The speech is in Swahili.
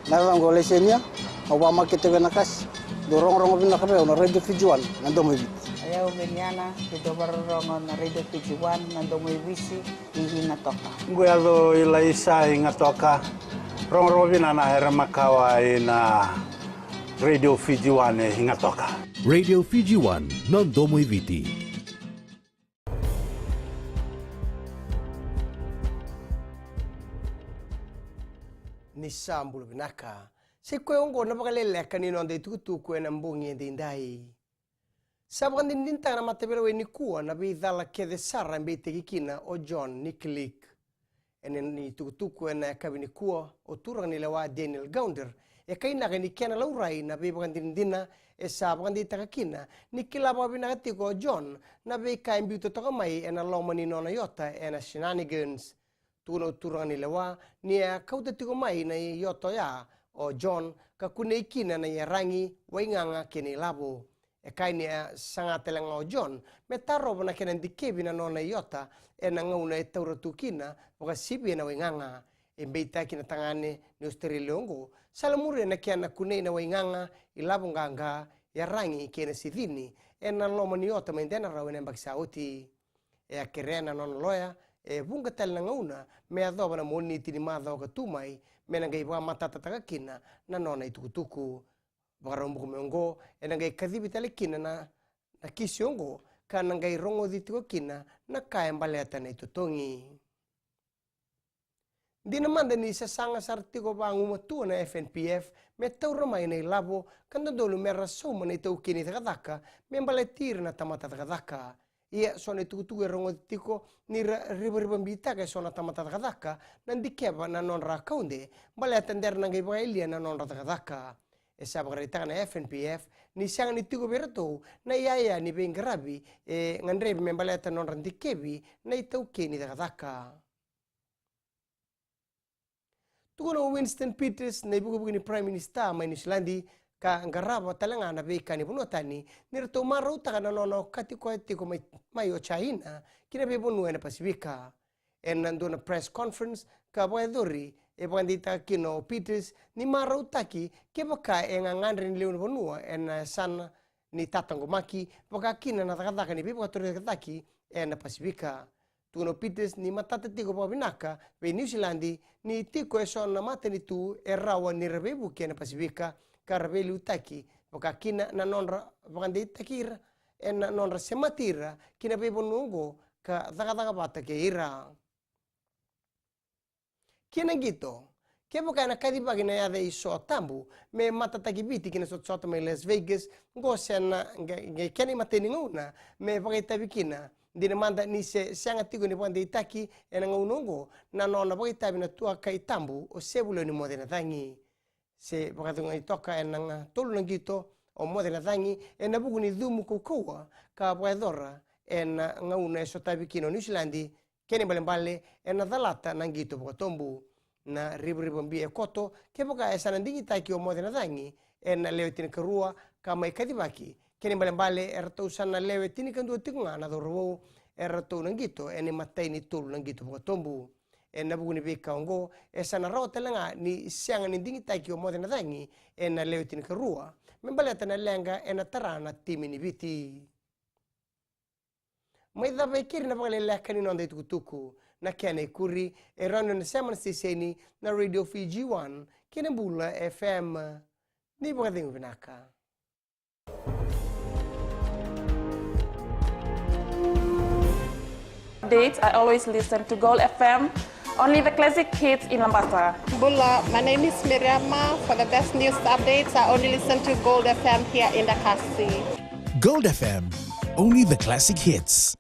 Narango lesenia, awama kitega nakas. Dorong-rong pinakape na Radio Fijuan nandong may bit. Ayaw benyana ito barong na Radio Fijuan nandong may bisi ihingatoka. Nguyado ilaisa ingatoka. Rong-rong pinana era makawa na Radio Fijuan hingatoka. Radio Fijuan nandong may biti. Nisambulu binaka. Si kwengo na bakaleleka ni nonde tukutuku na mbungi ndindai. Sabakan din na matabira ni kuwa na bidala kede sara mbete kikina o John Nicklick. Enen ni tukutuku na kabini kuwa o turang nila wa Daniel Gounder. E kaina ni kena laurai na bibakan din na e sabakan din takakina ni kilaba binakatiko o John na bika imbuto takamay e na lomani nona yota e na shenanigans. Tuno turang nila wa niya kautatiko may na yoto ya o John kakunay kina na yarangi wainganga kini labo. E kaini sangatelang o John metaro na kinandikebi na nona yota e nangauna e tauratu kina waka sibi na wainganga. E beita kinatangane ni Australiango salamuri na kiana kunay na wainganga ilabong ganga yarangi kina sidini e naloma ni yota maindena raw na bagsauti. E akirena non loya e bungatal na ngauna me adoba na moni tini madho ka tumay me nangay ba matatataga kina na nona itukutuku bakarombo kumengo e nangay kadhibi talikina na kisyongo ka nangay rongo dito kina na kaya baleta na itutongi. Di naman din sa sanga sa artiko ba ang umatua na FNPF me tauramay na ilabo kanda dolo me rasoma na ito kini takadaka me baletir na tamatatakadaka. Ia sona tuku rongo tiko ni riba kay sona tamatakadaka nandikeba na non rakaunde bale atender nang ibaelia na non ratakadaka e sabagarita na FNPF ni siyang ni tiko berato na iaya ni bengrabi e ngandrebe me bale atan non randikebi na itauke ni takadaka. Tukuno Winston Peters na ibugo ni Prime Minister may New Zealand ka ngaraba talanga na beka ni bunotani nirto maro ta kana nono katiko may o China kinabe bonu na Pasifika en nando na press conference ka boedori e bandita kino Peters ni maro taki ke baka en ngandre ni leon bonua en san ni tatango maki baka kina na takataka ni beba torre takataki en Pasifika tuno Peters ni matata tiko babinaka be New Zealand ni tiko eso na mateni tu erawa ni rebebu ke na Pasifika karabeli utaki boka kina na nonra bakandi takira en nonra sematira kina bebo nungo ka daga bata ke ira kina gito ke boka na kadi bagina ya de iso tambu me mata takibiti kina sotsoto me Las Vegas ngo sena nge keni mateni nguna me boka tabikina dina manda ni se sanga tigo ni bande itaki en ngunungo na nona boka tabina tua kai tambu o sebulo ni modena tangi se bakatunga itoka enang tolu nangito o modena tangi ena buku ni dhumu kukuwa ka bwaedora ena ngauna eso tabikino New Zealand keni balembale ena dhalata nangito bukatombu na ribu mbi e koto ke boka esana ndingi taki o modena tangi ena leo tini karua kama ikadibaki keni balembale erto sana leo tini kandu tikunga na dorwo erto nangito ene matai ni tolu nangito bukatombu en nabugu ni beka ongo esana rota langa ni sianga ni dingi taki o modena dangi en na leo tini karua membaleta na lenga en na tarana timi ni biti mai da bekiri na bagale lekani nonde tukutuku na kene kuri e rano na semana siseni na Radio Fijuan kene bula FM ni bagadingu binaka. Updates, I always listen to Gold FM. Only the classic hits in Lambata. Bula, my name is Miriama. For the best news updates, I only listen to Gold FM here in Dakasi. Gold FM, only the classic hits.